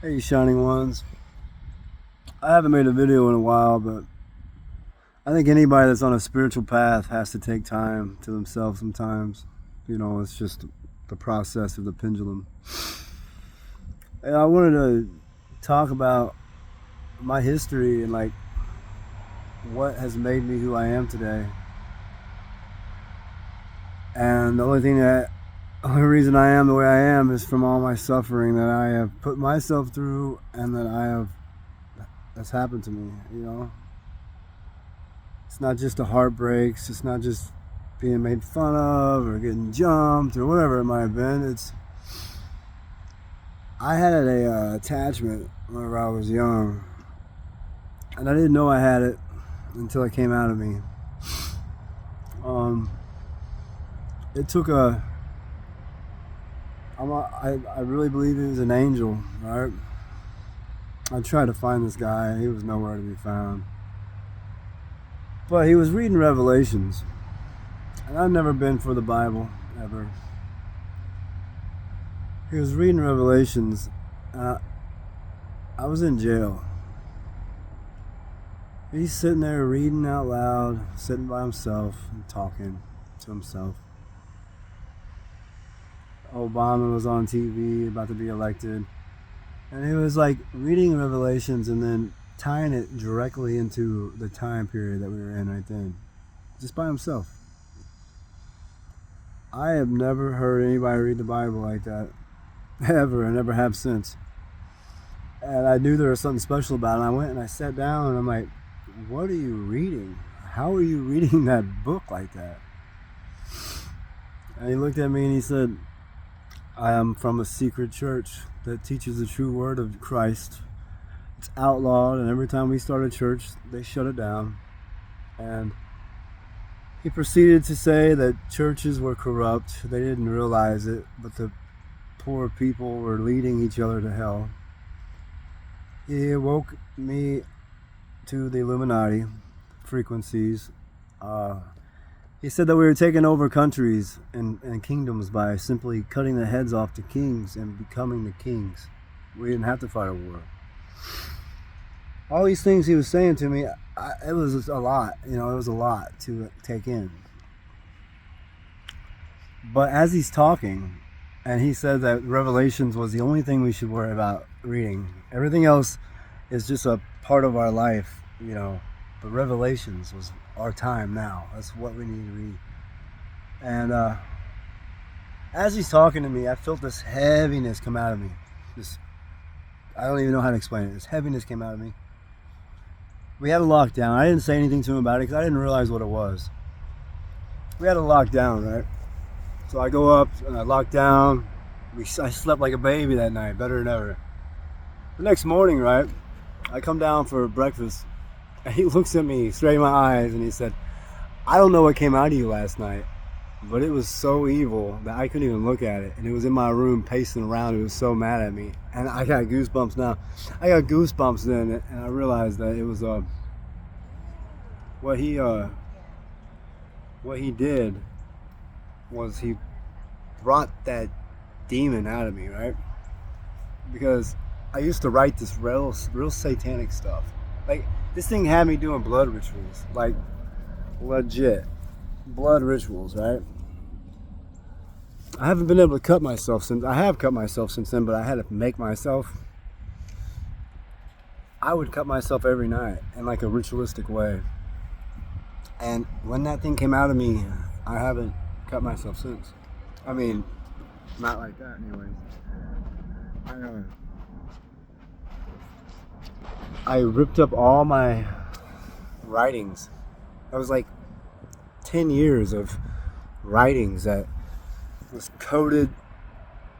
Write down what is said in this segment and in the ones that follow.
Hey, Shining Ones. I haven't made a video in a while, but I think anybody that's on a spiritual path has to take time to themselves sometimes. It's just the process of the pendulum. And I wanted to talk about my history and what has made me who I am today. And the only reason I am the way I am is from all my suffering that I have put myself through and that's happened to me. It's not just the heartbreaks, it's not just being made fun of or getting jumped or whatever it might have been. I had a attachment whenever I was young, and I didn't know I had it until it came out of me. It took I really believe he was an angel, right? I tried to find this guy. He was nowhere to be found. But he was reading Revelations. And I've never been for the Bible, ever. He was reading Revelations. I was in jail. He's sitting there reading out loud, sitting by himself and talking to himself. Obama was on TV, about to be elected. And he was reading Revelations and then tying it directly into the time period that we were in right then. Just by himself. I have never heard anybody read the Bible like that. Ever, and never have since. And I knew there was something special about it. And I went and I sat down and I'm like, what are you reading? How are you reading that book like that? And he looked at me and he said, I am from a secret church that teaches the true word of Christ. It's outlawed, and every time we start a church, they shut it down. And he proceeded to say that churches were corrupt. They didn't realize it, but the poor people were leading each other to hell. He awoke me to the Illuminati frequencies. He said that we were taking over countries and kingdoms by simply cutting the heads off to kings and becoming the kings. We didn't have to fight a war. All these things he was saying to me, it was a lot. It was a lot to take in. But as he's talking, and he said that Revelations was the only thing we should worry about reading. Everything else is just a part of our life, But Revelations was our time now. That's what we need to read. And as he's talking to me, I felt this heaviness come out of me. I don't even know how to explain it. This heaviness came out of me. We had a lockdown. I didn't say anything to him about it because I didn't realize what it was. We had a lockdown, right? So I go up and I lock down. I slept like a baby that night, better than ever. The next morning, right, I come down for breakfast. And he looks at me straight in my eyes and he said, I don't know what came out of you last night, but it was so evil that I couldn't even look at it. And it was in my room pacing around. It was so mad at me. And I got goosebumps now. I got goosebumps then, and I realized that it was what he did was he brought that demon out of me, right? Because I used to write this real satanic stuff. This thing had me doing blood rituals, legit blood rituals, right? I haven't been able to cut myself since. I have cut myself since then, but I had to make myself. I would cut myself every night in a ritualistic way. And when that thing came out of me, I haven't cut myself since. I mean, not like that anyways. I ripped up all my writings. That was 10 years of writings that was coded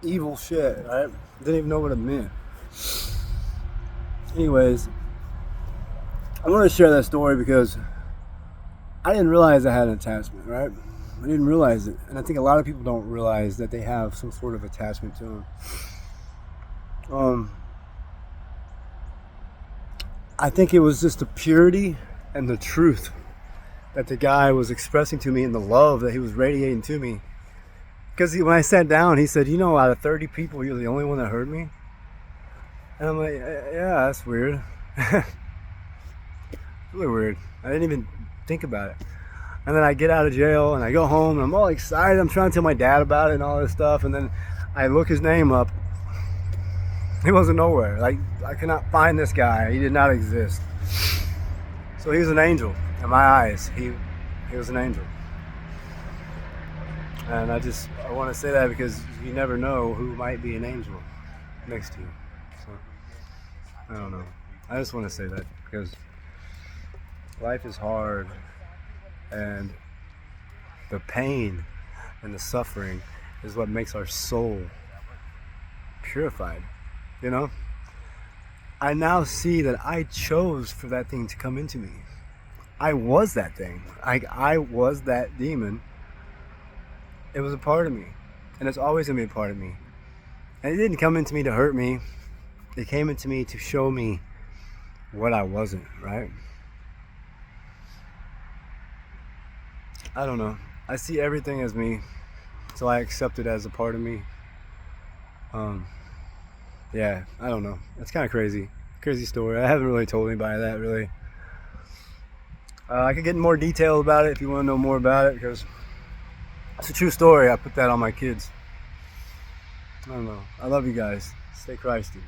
evil shit. I didn't even know what it meant. Anyways, I want to share that story because I didn't realize I had an attachment, right? I didn't realize it. And I think a lot of people don't realize that they have some sort of attachment to them. I think it was just the purity and the truth that the guy was expressing to me and the love that he was radiating to me. Because when I sat down, he said, out of 30 people, you're the only one that heard me. And I'm like, yeah, that's weird. Really weird. I didn't even think about it. And then I get out of jail and I go home and I'm all excited. I'm trying to tell my dad about it and all this stuff. And then I look his name up. He wasn't nowhere. Like, I could not find this guy. He did not exist. So he was an angel in my eyes. He was an angel. And I want to say that because you never know who might be an angel next to you. So, I don't know. I just want to say that because life is hard and the pain and the suffering is what makes our soul purified. You know? I now see that I chose for that thing to come into me. I was that thing. I was that demon. It was a part of me. And it's always going to be a part of me. And it didn't come into me to hurt me. It came into me to show me what I wasn't, right? I don't know. I see everything as me. So I accept it as a part of me. Yeah, I don't know. It's kind of crazy. Crazy story. I haven't really told anybody that, really. I could get in more detail about it if you want to know more about it, because it's a true story. I put that on my kids. I don't know. I love you guys. Stay Christy.